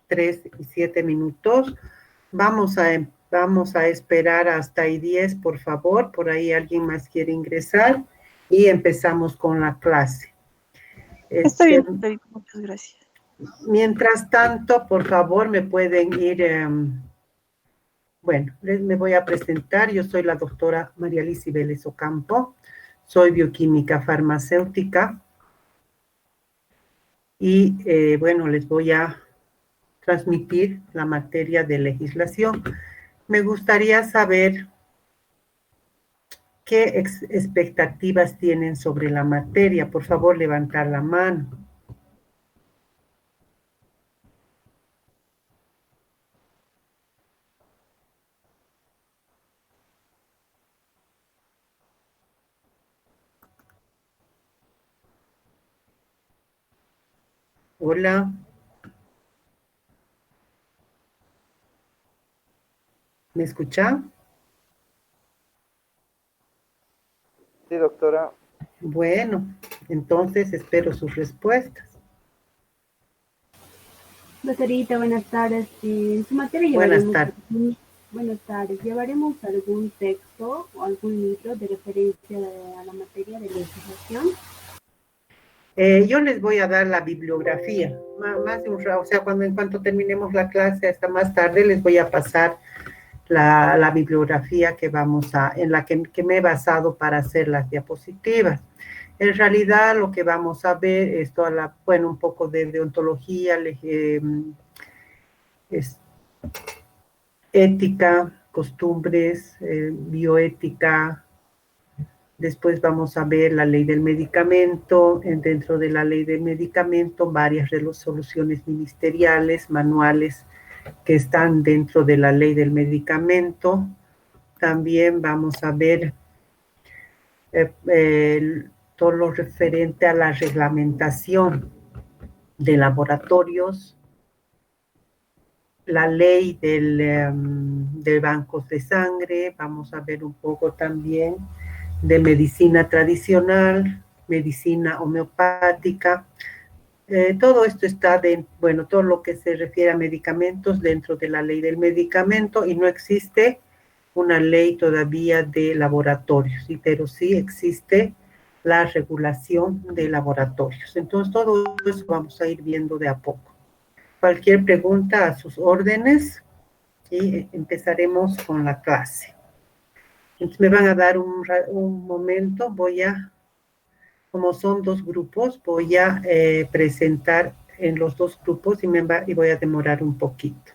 3 y 7 minutos. Vamos a esperar hasta y 10, por favor. Por ahí alguien más quiere ingresar y empezamos con la clase. Está bien, doctorita, muchas gracias. Mientras tanto, por favor, me pueden ir... bueno, me voy a presentar. Yo soy la doctora María Alicia Vélez Ocampo. Soy bioquímica farmacéutica. Y bueno, les voy a transmitir la materia de legislación. Me gustaría saber qué expectativas tienen sobre la materia. Por favor, levantar la mano. Hola. ¿Me escuchan? Sí, doctora. Bueno, entonces espero sus respuestas. Doctorita, buenas tardes. En su materia buenas tardes. Llevaremos algún texto o algún libro de referencia a la materia de legislación. Yo les voy a dar la bibliografía, más de un rato, o sea, en cuanto terminemos la clase hasta más tarde les voy a pasar la bibliografía en la que me he basado para hacer las diapositivas. En realidad lo que vamos a ver es un poco de deontología, ética, costumbres, bioética. Después vamos a ver la ley del medicamento. Dentro de la ley del medicamento, varias resoluciones ministeriales, manuales que están dentro de la ley del medicamento. También vamos a ver todo lo referente a la reglamentación de laboratorios, la ley de bancos de sangre. Vamos a ver un poco también de medicina tradicional, medicina homeopática. Todo esto está todo lo que se refiere a medicamentos dentro de la ley del medicamento, y no existe una ley todavía de laboratorios, pero sí existe la regulación de laboratorios. Entonces todo eso vamos a ir viendo de a poco. Cualquier pregunta, a sus órdenes, y empezaremos con la clase. Entonces me van a dar un momento. Como son dos grupos, voy a presentar en los dos grupos y voy a demorar un poquito.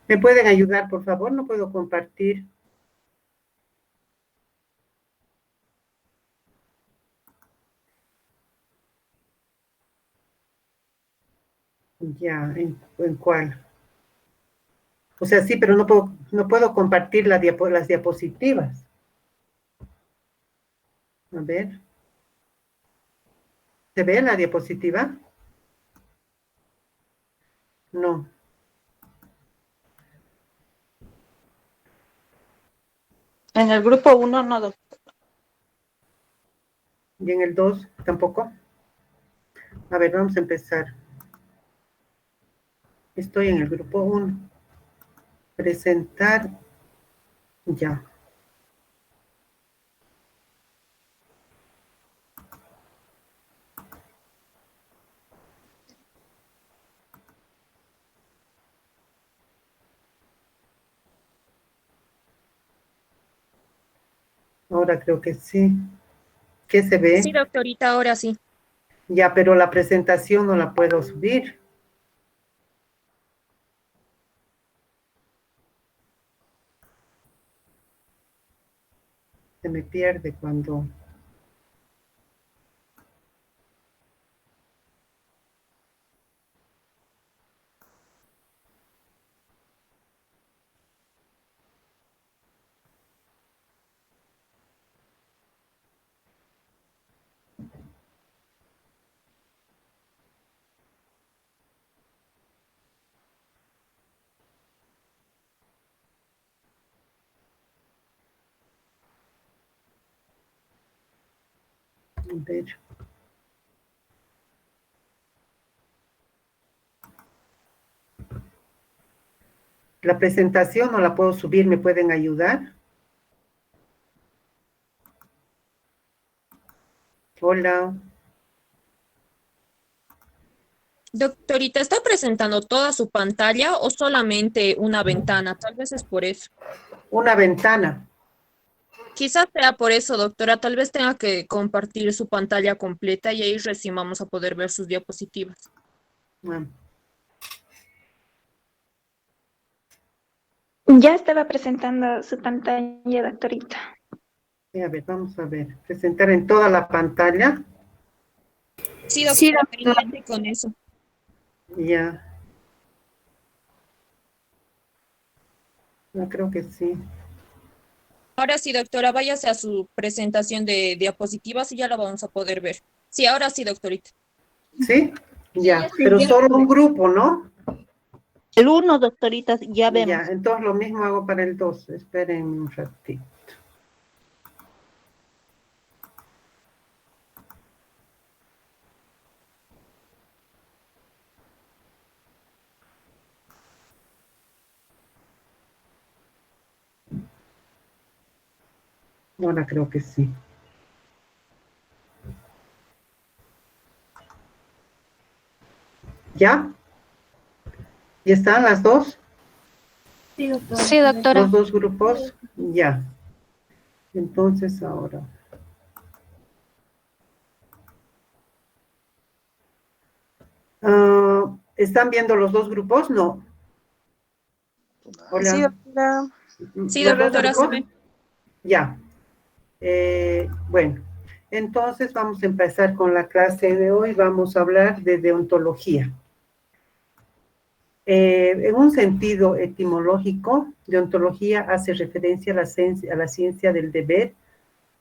¿Me pueden ayudar, por favor? No puedo compartir. Ya, ¿en cuál? O sea, sí, pero no puedo compartir las diapositivas. A ver. ¿Se ve la diapositiva? No. En el grupo 1 no, doctor. ¿Y en el 2 tampoco? A ver, vamos a empezar. Estoy en el grupo 1. Presentar. Ya. Ahora creo que sí. ¿Qué se ve? Sí, doctorita, ahora sí. Ya, pero la presentación no la puedo subir. Se me pierde cuando... A ver. La presentación no la puedo subir, ¿me pueden ayudar? Hola. Doctorita, ¿está presentando toda su pantalla o solamente una ventana? Tal vez es por eso. Una ventana. Quizás sea por eso, doctora. Tal vez tenga que compartir su pantalla completa y ahí recién vamos a poder ver sus diapositivas. Ah, Ya estaba presentando su pantalla, doctorita. a ver, vamos a ver. Presentar en toda la pantalla. Sí, doctora, pendiente con eso. Ya. No creo que sí. Ahora sí, doctora, váyase a su presentación de diapositivas y ya la vamos a poder ver. Sí, ahora sí, doctorita. ¿Sí? Ya, pero solo un grupo, ¿no? El 1, doctorita, ya vemos. Ya, entonces lo mismo hago para el 2. Esperen un ratito. Ahora creo que sí. ¿Ya? ¿Y están las dos? Sí, doctora. Sí, doctora. Los dos grupos. Ya. Entonces ahora. ¿Están viendo los dos grupos? No. Hola. Sí, doctora. Sí, ¿Los dos doctora, se grupos? ve. Ya. Bueno, entonces vamos a empezar con la clase de hoy. Vamos a hablar de deontología. En un sentido etimológico, deontología hace referencia a la ciencia del deber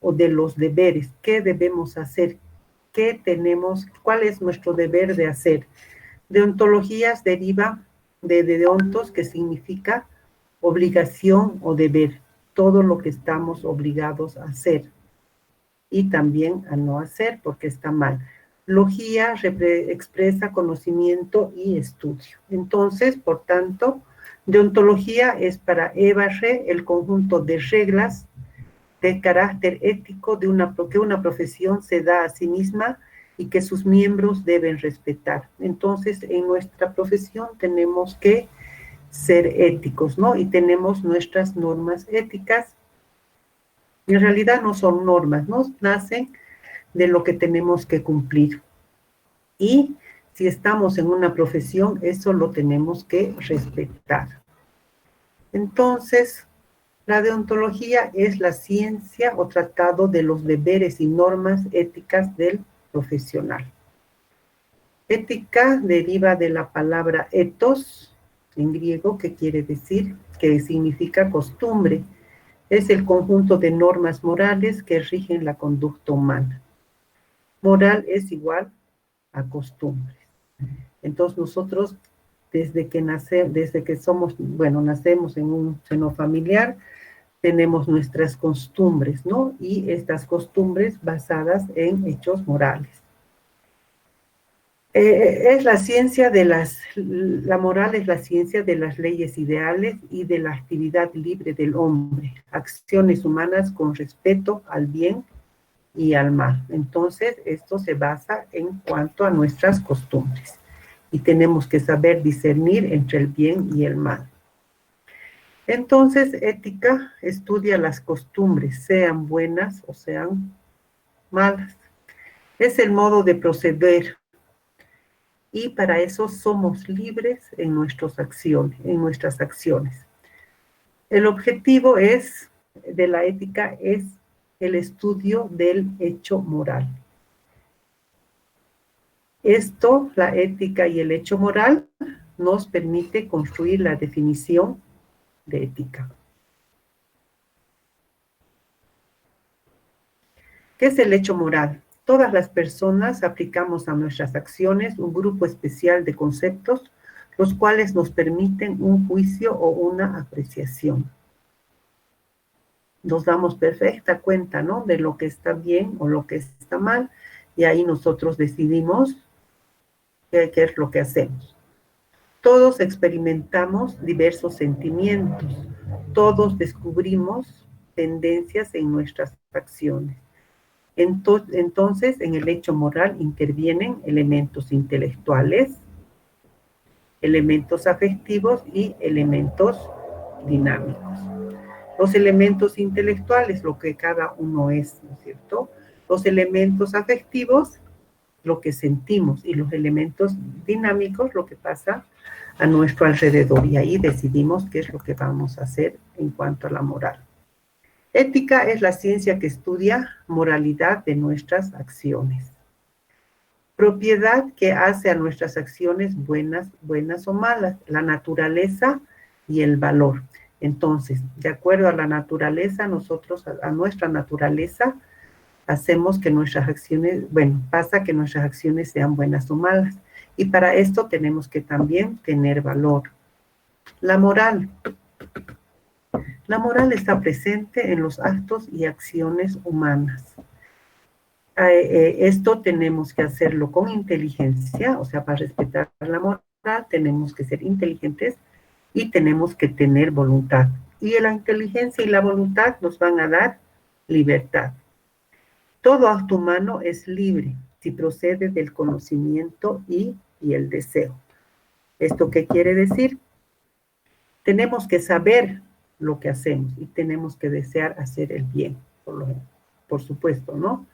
o de los deberes. ¿Qué debemos hacer? ¿Qué tenemos? ¿Cuál es nuestro deber de hacer? Deontologías deriva de deontos, que significa obligación o deber, todo lo que estamos obligados a hacer y también a no hacer porque está mal. Logía expresa conocimiento y estudio. Entonces, por tanto, deontología es para Ebarre el conjunto de reglas de carácter ético que una profesión se da a sí misma y que sus miembros deben respetar. Entonces, en nuestra profesión tenemos que ser éticos, ¿no? Y tenemos nuestras normas éticas. En realidad no son normas, ¿no? Nacen de lo que tenemos que cumplir. Y si estamos en una profesión, eso lo tenemos que respetar. Entonces, la deontología es la ciencia o tratado de los deberes y normas éticas del profesional. Ética deriva de la palabra ethos, en griego, que quiere decir, que significa costumbre. Es el conjunto de normas morales que rigen la conducta humana. Moral es igual a costumbres. Entonces nosotros, desde que nacemos en un seno familiar, tenemos nuestras costumbres, ¿no? Y estas costumbres basadas en hechos morales. Es la ciencia de la moral es la ciencia de las leyes ideales y de la actividad libre del hombre, acciones humanas con respeto al bien y al mal. Entonces, esto se basa en cuanto a nuestras costumbres y tenemos que saber discernir entre el bien y el mal. Entonces, ética estudia las costumbres, sean buenas o sean malas. Es el modo de proceder y para eso somos libres en nuestras acciones. El objetivo de la ética es el estudio del hecho moral. Esto, la ética y el hecho moral, nos permite construir la definición de ética. ¿Qué es el hecho moral? Todas las personas aplicamos a nuestras acciones un grupo especial de conceptos, los cuales nos permiten un juicio o una apreciación. Nos damos perfecta cuenta, ¿no?, de lo que está bien o lo que está mal, y ahí nosotros decidimos qué es lo que hacemos. Todos experimentamos diversos sentimientos, todos descubrimos tendencias en nuestras acciones. Entonces, en el hecho moral intervienen elementos intelectuales, elementos afectivos y elementos dinámicos. Los elementos intelectuales, lo que cada uno es, ¿no es cierto? Los elementos afectivos, lo que sentimos, y los elementos dinámicos, lo que pasa a nuestro alrededor. Y ahí decidimos qué es lo que vamos a hacer en cuanto a la moral. Ética es la ciencia que estudia moralidad de nuestras acciones. Propiedad que hace a nuestras acciones buenas o malas, la naturaleza y el valor. Entonces, de acuerdo a la naturaleza, nosotros a nuestra naturaleza hacemos que nuestras acciones, pasa que nuestras acciones sean buenas o malas. Y para esto tenemos que también tener valor. La moral. La moral está presente en los actos y acciones humanas. Esto tenemos que hacerlo con inteligencia, o sea, para respetar la moral tenemos que ser inteligentes y tenemos que tener voluntad. Y la inteligencia y la voluntad nos van a dar libertad. Todo acto humano es libre si procede del conocimiento y el deseo. ¿Esto qué quiere decir? Tenemos que saber lo que hacemos y tenemos que desear hacer el bien, por supuesto, ¿no?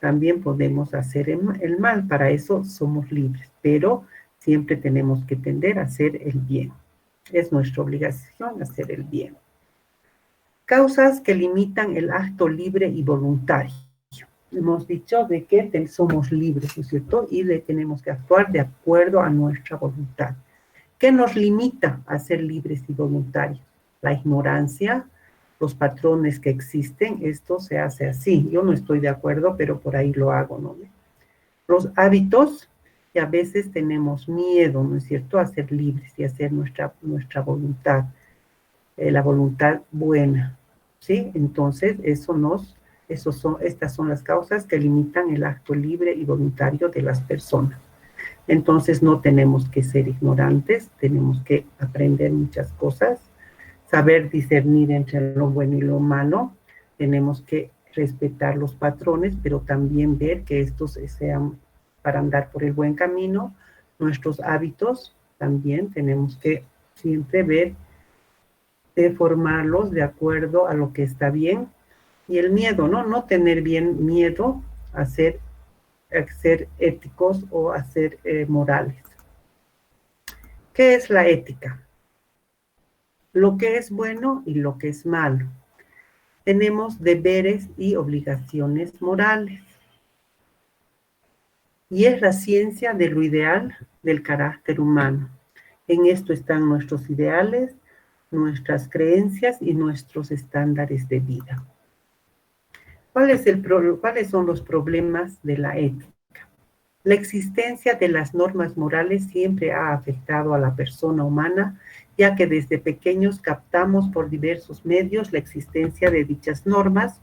También podemos hacer el mal, para eso somos libres, pero siempre tenemos que tender a hacer el bien. Es nuestra obligación hacer el bien. Causas que limitan el acto libre y voluntario. Hemos dicho de que somos libres, ¿no es cierto? Y tenemos que actuar de acuerdo a nuestra voluntad. ¿Qué nos limita a ser libres y voluntarios? La ignorancia, los patrones que existen, esto se hace así. Yo no estoy de acuerdo, pero por ahí lo hago, ¿no? Los hábitos, que a veces tenemos miedo, ¿no es cierto?, a ser libres y a hacer nuestra voluntad, la voluntad buena, ¿sí? Entonces, estas son las causas que limitan el acto libre y voluntario de las personas. Entonces, no tenemos que ser ignorantes, tenemos que aprender muchas cosas, saber discernir entre lo bueno y lo malo, tenemos que respetar los patrones, pero también ver que estos sean para andar por el buen camino. Nuestros hábitos también tenemos que siempre ver de formarlos de acuerdo a lo que está bien. Y el miedo, ¿no? No tener miedo a ser éticos o a ser morales. ¿Qué es la ética? lo que es bueno y lo que es malo. Tenemos deberes y obligaciones morales. Y es la ciencia de lo ideal del carácter humano. En esto están nuestros ideales, nuestras creencias y nuestros estándares de vida. ¿Cuáles son los problemas de la ética? La existencia de las normas morales siempre ha afectado a la persona humana, ya que desde pequeños captamos por diversos medios la existencia de dichas normas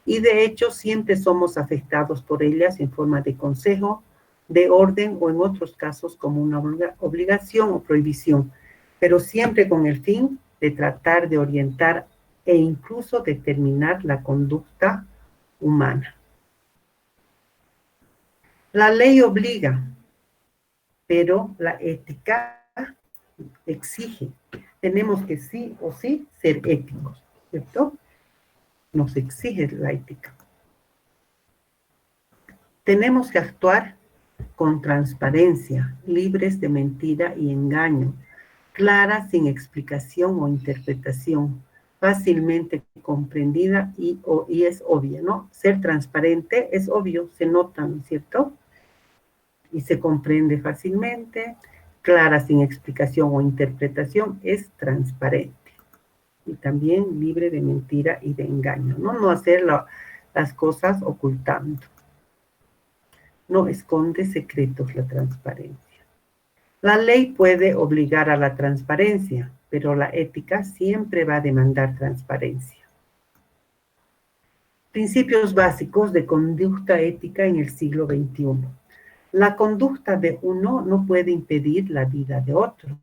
y de hecho siempre somos afectados por ellas en forma de consejo, de orden o en otros casos como una obligación o prohibición, pero siempre con el fin de tratar de orientar e incluso determinar la conducta humana. La ley obliga, pero la ética exige. Tenemos que sí o sí ser éticos, ¿cierto? Nos exige la ética. Tenemos que actuar con transparencia, libres de mentira y engaño, clara sin explicación o interpretación, fácilmente comprendida y es obvia, ¿no? Ser transparente es obvio, se nota, ¿no es cierto? Y se comprende fácilmente, clara sin explicación o interpretación, es transparente. Y también libre de mentira y de engaño, ¿no? No hacer las cosas ocultando. No esconde secretos la transparencia. La ley puede obligar a la transparencia, pero la ética siempre va a demandar transparencia. Principios básicos de conducta ética en el siglo XXI. La conducta de uno no puede impedir la vida de otro.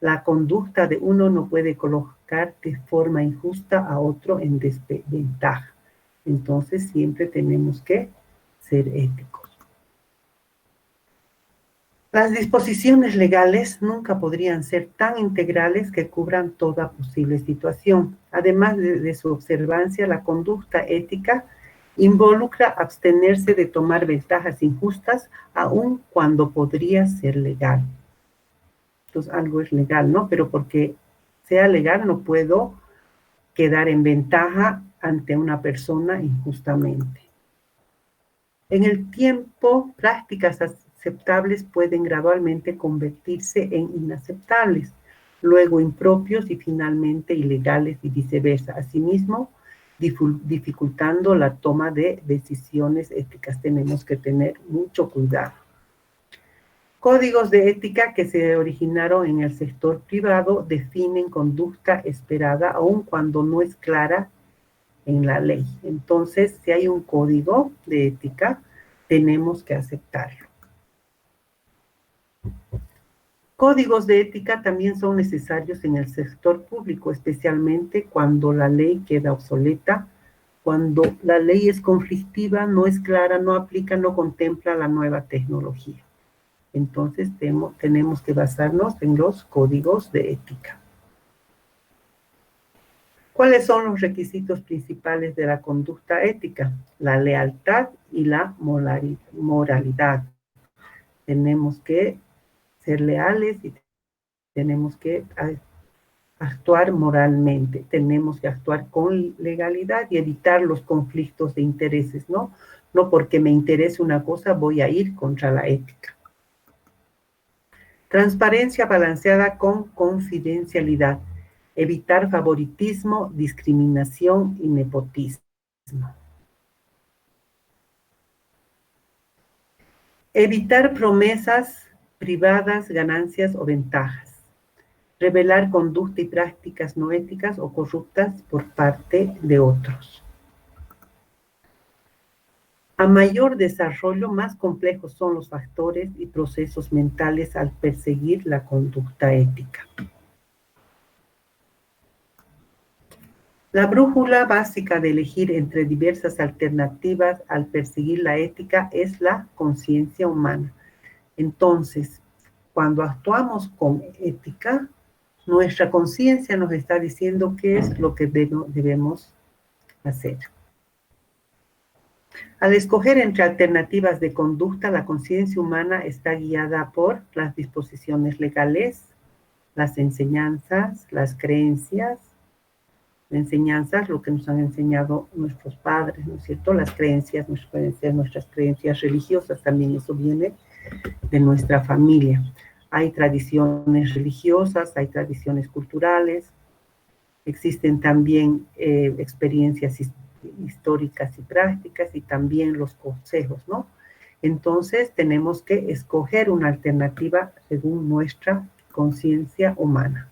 La conducta de uno no puede colocar de forma injusta a otro en desventaja. Entonces siempre tenemos que ser éticos. Las disposiciones legales nunca podrían ser tan integrales que cubran toda posible situación. Además de su observancia, la conducta ética involucra abstenerse de tomar ventajas injustas, aun cuando podría ser legal. Entonces, algo es legal, ¿no? Pero porque sea legal no puedo quedar en ventaja ante una persona injustamente. En el tiempo, prácticas aceptables pueden gradualmente convertirse en inaceptables, luego impropios y finalmente ilegales y viceversa. Asimismo, dificultando la toma de decisiones éticas. Tenemos que tener mucho cuidado. Códigos de ética que se originaron en el sector privado definen conducta esperada aun cuando no es clara en la ley. Entonces, si hay un código de ética, tenemos que aceptarlo. Códigos de ética también son necesarios en el sector público, especialmente cuando la ley queda obsoleta, cuando la ley es conflictiva, no es clara, no aplica, no contempla la nueva tecnología. Entonces tenemos que basarnos en los códigos de ética. ¿Cuáles son los requisitos principales de la conducta ética? La lealtad y la moralidad. Tenemos que ser leales y tenemos que actuar moralmente. Tenemos que actuar con legalidad y evitar los conflictos de intereses, ¿no? No porque me interese una cosa voy a ir contra la ética. Transparencia balanceada con confidencialidad. Evitar favoritismo, discriminación y nepotismo. Evitar promesas privadas, ganancias o ventajas. Revelar conducta y prácticas no éticas o corruptas por parte de otros. A mayor desarrollo, más complejos son los factores y procesos mentales al perseguir la conducta ética. La brújula básica de elegir entre diversas alternativas al perseguir la ética es la conciencia humana. Entonces, cuando actuamos con ética, nuestra conciencia nos está diciendo qué es lo que debemos hacer. Al escoger entre alternativas de conducta, la conciencia humana está guiada por las disposiciones legales, las enseñanzas, las creencias, lo que nos han enseñado nuestros padres, ¿no es cierto? Las creencias, nuestras creencias religiosas, también eso viene de nuestra familia. Hay tradiciones religiosas, hay tradiciones culturales, existen también experiencias históricas y prácticas y también los consejos, ¿no? Entonces tenemos que escoger una alternativa según nuestra conciencia humana.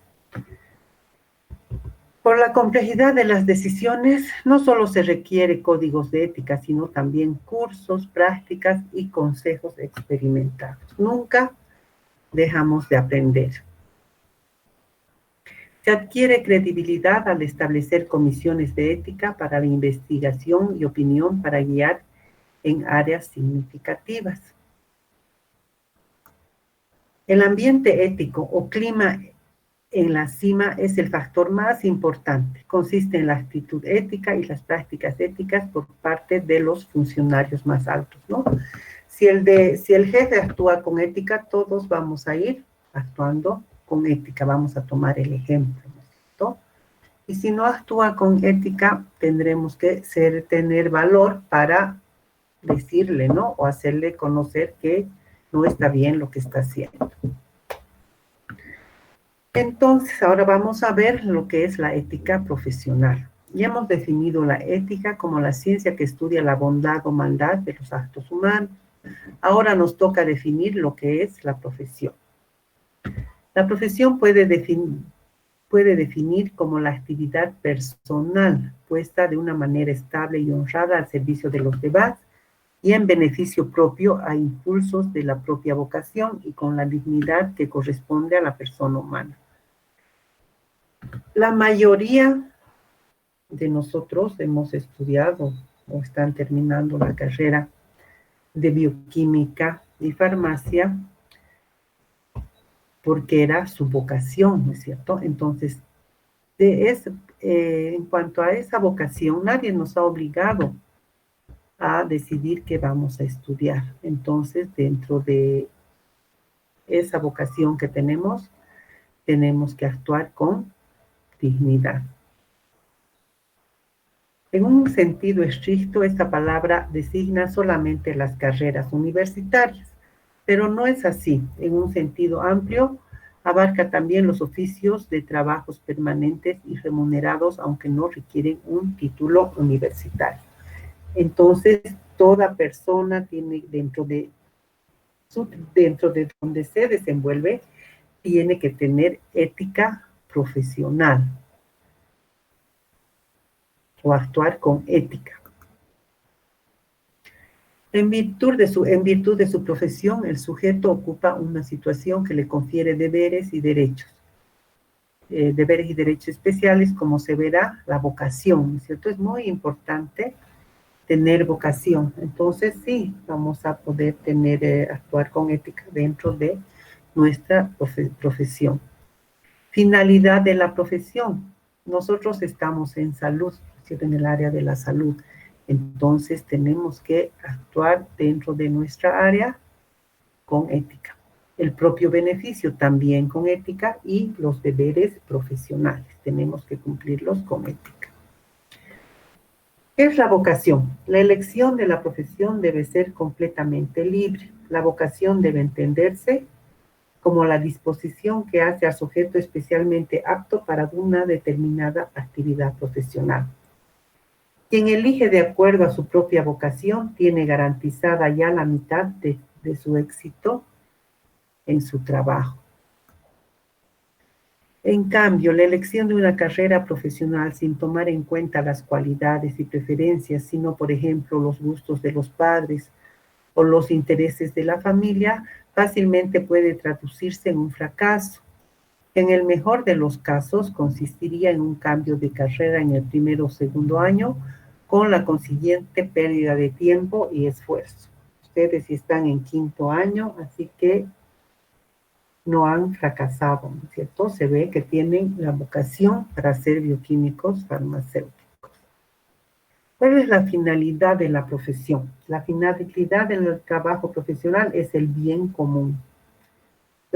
Por la complejidad de las decisiones, no solo se requiere códigos de ética, sino también cursos, prácticas y consejos experimentados. Nunca dejamos de aprender. Se adquiere credibilidad al establecer comisiones de ética para la investigación y opinión para guiar en áreas significativas. El ambiente ético o clima en la cima es el factor más importante. Consiste en la actitud ética y las prácticas éticas por parte de los funcionarios más altos, ¿no? Si el jefe actúa con ética, todos vamos a ir actuando con ética, vamos a tomar el ejemplo, ¿no es cierto? Y si no actúa con ética, tendremos que tener valor para decirle, ¿no? O hacerle conocer que no está bien lo que está haciendo. Entonces, ahora vamos a ver lo que es la ética profesional. Ya hemos definido la ética como la ciencia que estudia la bondad o maldad de los actos humanos. Ahora nos toca definir lo que es la profesión. La profesión puede definir como la actividad personal puesta de una manera estable y honrada al servicio de los demás y en beneficio propio a impulsos de la propia vocación y con la dignidad que corresponde a la persona humana. La mayoría de nosotros hemos estudiado o están terminando la carrera de bioquímica y farmacia porque era su vocación, ¿no es cierto? Entonces, en cuanto a esa vocación, nadie nos ha obligado a decidir qué vamos a estudiar. Entonces, dentro de esa vocación que tenemos que actuar con dignidad. En un sentido estricto, esta palabra designa solamente las carreras universitarias, pero no es así. En un sentido amplio, abarca también los oficios de trabajos permanentes y remunerados, aunque no requieren un título universitario. Entonces, toda persona tiene dentro de donde se desenvuelve, tiene que tener ética profesional o actuar con ética. En virtud de su profesión, el sujeto ocupa una situación que le confiere deberes y derechos. Deberes y derechos especiales, como se verá, la vocación, ¿no es cierto? Es muy importante tener vocación. Entonces, sí, vamos a poder actuar con ética dentro de nuestra profesión. Finalidad de la profesión. Nosotros estamos en salud, en el área de la salud. Entonces, tenemos que actuar dentro de nuestra área con ética. El propio beneficio también con ética y los deberes profesionales. Tenemos que cumplirlos con ética. ¿Qué es la vocación? La elección de la profesión debe ser completamente libre. La vocación debe entenderse como la disposición que hace al sujeto especialmente apto para una determinada actividad profesional. Quien elige de acuerdo a su propia vocación tiene garantizada ya la mitad de su éxito en su trabajo. En cambio, la elección de una carrera profesional sin tomar en cuenta las cualidades y preferencias, sino, por ejemplo, los gustos de los padres o los intereses de la familia, fácilmente puede traducirse en un fracaso. En el mejor de los casos, consistiría en un cambio de carrera en el primer o segundo año, con la consiguiente pérdida de tiempo y esfuerzo. Ustedes están en quinto año, así que no han fracasado, ¿no es cierto? Se ve que tienen la vocación para ser bioquímicos farmacéuticos. ¿Cuál es la finalidad de la profesión? La finalidad del trabajo profesional es el bien común.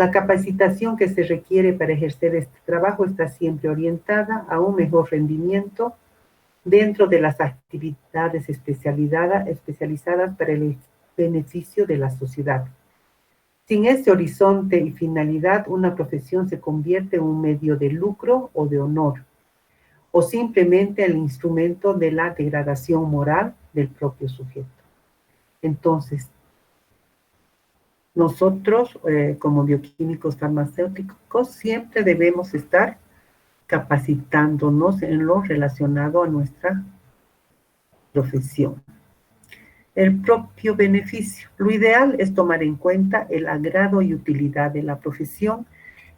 La capacitación que se requiere para ejercer este trabajo está siempre orientada a un mejor rendimiento dentro de las actividades especializadas para el beneficio de la sociedad. Sin este horizonte y finalidad, una profesión se convierte en un medio de lucro o de honor, o simplemente el instrumento de la degradación moral del propio sujeto. Entonces, nosotros, como bioquímicos farmacéuticos, siempre debemos estar capacitándonos en lo relacionado a nuestra profesión. El propio beneficio. Lo ideal es tomar en cuenta el agrado y utilidad de la profesión,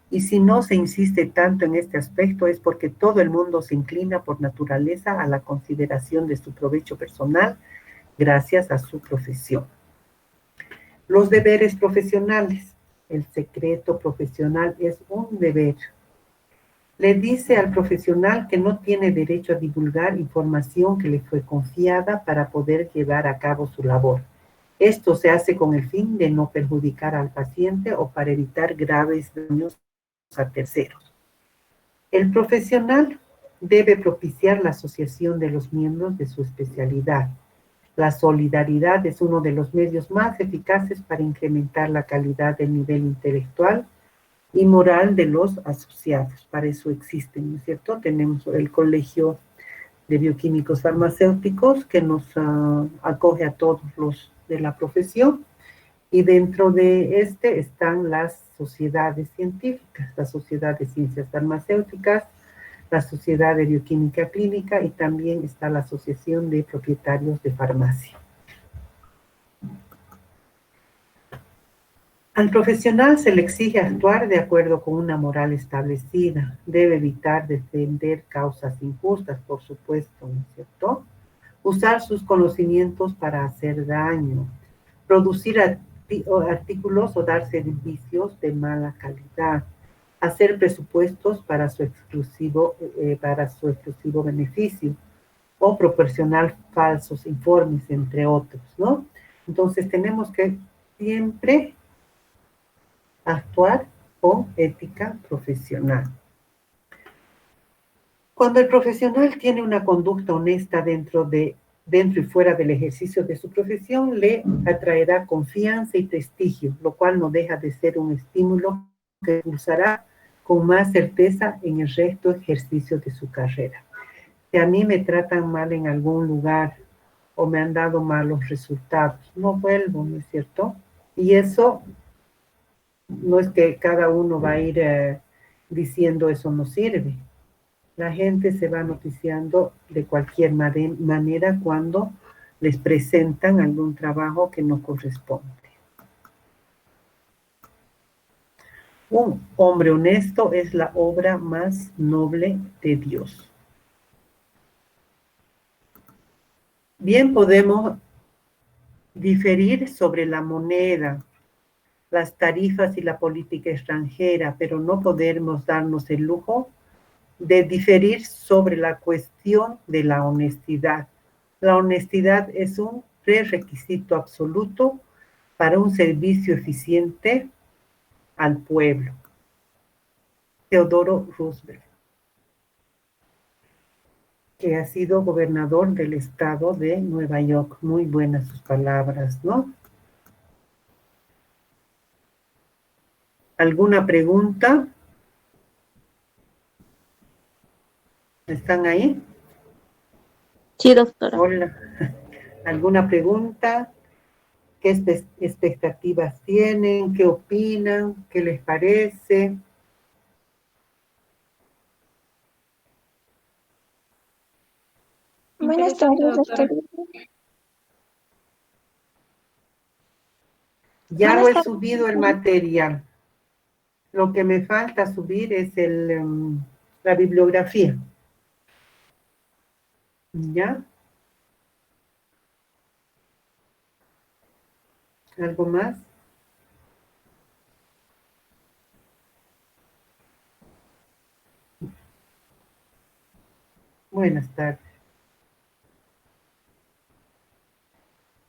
y si no se insiste tanto en este aspecto es porque todo el mundo se inclina por naturaleza a la consideración de su provecho personal gracias a su profesión. Los deberes profesionales. El secreto profesional es un deber. Le dice al profesional que no tiene derecho a divulgar información que le fue confiada para poder llevar a cabo su labor. Esto se hace con el fin de no perjudicar al paciente o para evitar graves daños a terceros. El profesional debe propiciar la asociación de los miembros de su especialidad. La solidaridad es uno de los medios más eficaces para incrementar la calidad del nivel intelectual y moral de los asociados. Para eso existen, ¿no es cierto? Tenemos el Colegio de Bioquímicos Farmacéuticos que nos acoge a todos los de la profesión, y dentro de este están las sociedades científicas, la Sociedad de Ciencias Farmacéuticas, la Sociedad de Bioquímica Clínica, y también está la Asociación de Propietarios de Farmacia. Al profesional se le exige actuar de acuerdo con una moral establecida. Debe evitar defender causas injustas, por supuesto, ¿no es cierto? Usar sus conocimientos para hacer daño, producir artículos o dar servicios de mala calidad, hacer presupuestos para su exclusivo beneficio, o proporcionar falsos informes, entre otros, ¿no? Entonces tenemos que siempre actuar con ética profesional. Cuando el profesional tiene una conducta honesta dentro y fuera del ejercicio de su profesión, le atraerá confianza y prestigio, lo cual no deja de ser un estímulo que impulsará con más certeza en el resto ejercicio de su carrera. Si a mí me tratan mal en algún lugar o me han dado malos resultados, no vuelvo, ¿no es cierto? Y eso no es que cada uno va a ir diciendo eso no sirve. La gente se va noticiando de cualquier manera cuando les presentan algún trabajo que no corresponde. Un hombre honesto es la obra más noble de Dios. Bien, podemos diferir sobre la moneda, las tarifas y la política extranjera, pero no podemos darnos el lujo de diferir sobre la cuestión de la honestidad. La honestidad es un prerequisito absoluto para un servicio eficiente al pueblo. Theodore Roosevelt, que ha sido gobernador del estado de Nueva York. Muy buenas sus palabras, ¿no? ¿Alguna pregunta? ¿Están ahí? Sí, doctora. Hola. ¿Alguna pregunta? ¿Qué expectativas tienen? ¿Qué opinan? ¿Qué les parece? Buenas tardes, doctora. Ya lo he subido el material. Lo que me falta subir es la bibliografía. ¿Ya? ¿Algo más? Buenas tardes.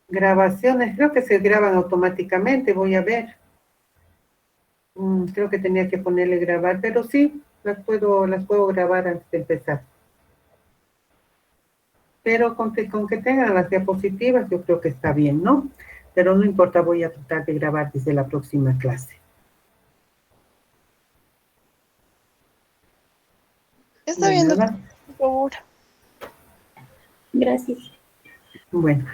Grabaciones, creo que se graban automáticamente, voy a ver. Creo que tenía que ponerle grabar, pero sí, las puedo grabar antes de empezar. Pero con que tengan las diapositivas, yo creo que está bien, ¿no? Pero no importa, voy a tratar de grabar desde la próxima clase. Está bien, Nada. doctora, por favor. Gracias. Bueno.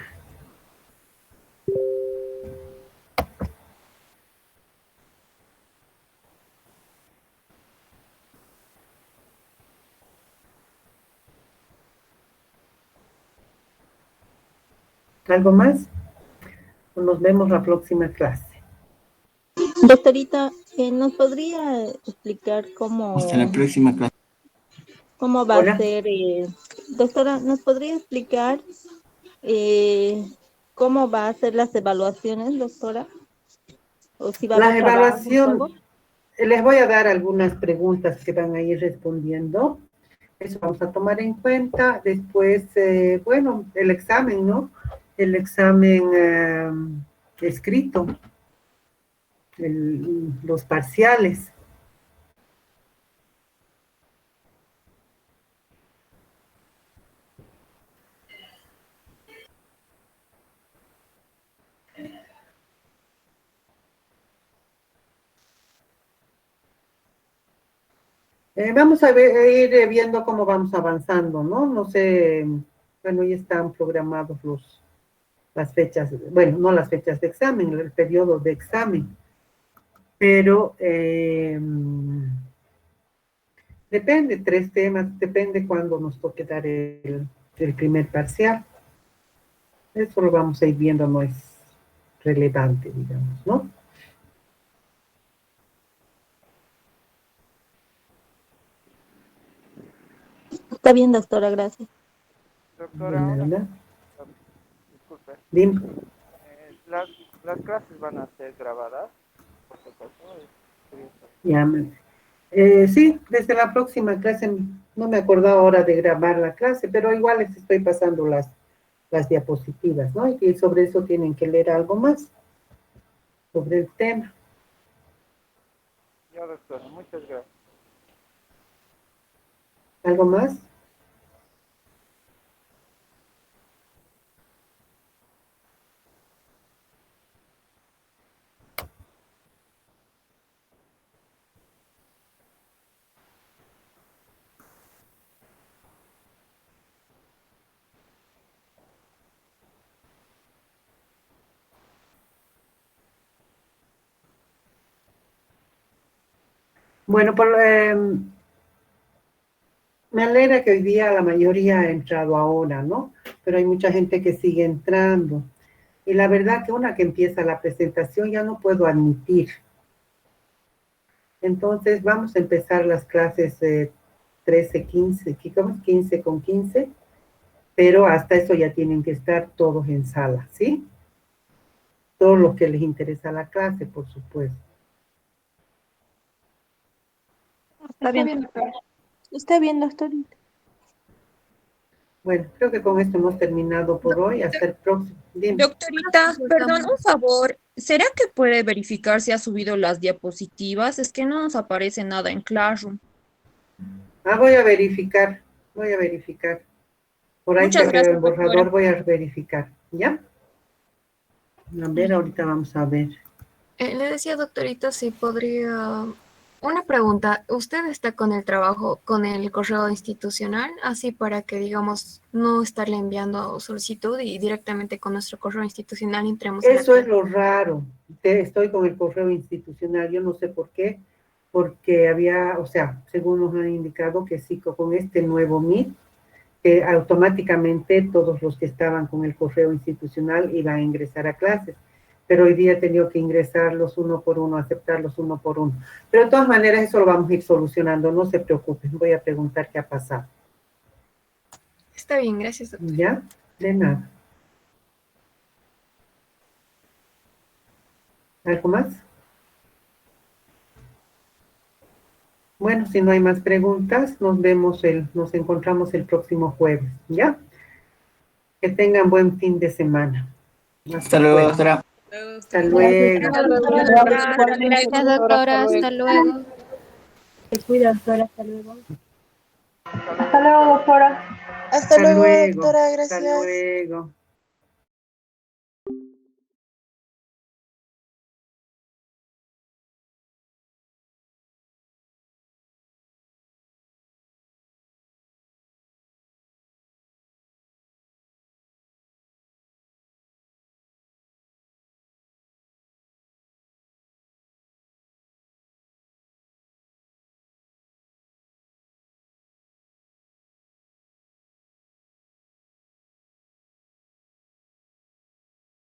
¿Algo más? Nos vemos la próxima clase. Doctorita, ¿nos podría explicar cómo, Hasta la próxima clase. cómo va Hola. a ser? Doctora, ¿nos podría explicar cómo va a ser las evaluaciones, doctora? ¿O si va a La haber trabajo y todo? evaluación, les voy a dar algunas preguntas que van a ir respondiendo. Eso vamos a tomar en cuenta. Después, bueno, el examen, ¿no? El examen escrito, los parciales. Vamos a ir viendo cómo vamos avanzando, ¿no? No sé, bueno, ya están programados las fechas, bueno, no las fechas de examen, el periodo de examen, pero depende, 3 temas, depende cuándo nos toque dar el primer parcial. Eso lo vamos a ir viendo, no es relevante, digamos, ¿no? Está bien, doctora, gracias. Doctora, De nada. disculpe. Dime. Las clases van a ser grabadas, por supuesto. Sí, desde la próxima clase, no me acordaba ahora de grabar la clase, pero igual les estoy pasando las diapositivas, ¿no? Y sobre eso tienen que leer algo más, sobre el tema. Ya, doctora, muchas gracias. ¿Algo más? Bueno, me alegra que hoy día la mayoría ha entrado ahora, ¿no? Pero hay mucha gente que sigue entrando. Y la verdad que una que empieza la presentación ya no puedo admitir. Entonces vamos a empezar las clases 13, 15, ¿cómo es? 15 con 15, pero hasta eso ya tienen que estar todos en sala, ¿sí? Todo lo que les interesa la clase, por supuesto. Está bien, doctora. Está bien, doctorita. Bueno, creo que con esto hemos terminado por hoy. Hasta el próximo. Dime. Doctorita, perdón, un favor. ¿Será que puede verificar si ha subido las diapositivas? Es que no nos aparece nada en Classroom. Voy a verificar. Por ahí Muchas se quedó el gracias, borrador, doctora. voy a verificar. ¿Ya? A ver, ahorita vamos a ver. Le decía, doctorita, si podría... Una pregunta, ¿usted está con el trabajo, con el correo institucional, así para que, digamos, no estarle enviando solicitud y directamente con nuestro correo institucional entremos en la Eso es clase? lo raro. Estoy con el correo institucional, yo no sé por qué, porque había, o sea, según nos han indicado que sí, con este nuevo Meet, automáticamente todos los que estaban con el correo institucional iban a ingresar a clases. Pero hoy día he tenido que ingresarlos uno por uno, aceptarlos uno por uno. Pero de todas maneras eso lo vamos a ir solucionando, no se preocupen, voy a preguntar qué ha pasado. Está bien, gracias, doctora. ¿Ya? De nada. ¿Algo más? Bueno, si no hay más preguntas, nos encontramos el próximo jueves, ¿ya? Que tengan buen fin de semana. Hasta luego, doctora. Hasta luego. Gracias, doctora. Hasta luego. Se cuida, doctora. Hasta luego. Hasta luego, doctora. Hasta luego, doctora. Hasta Gracias. luego.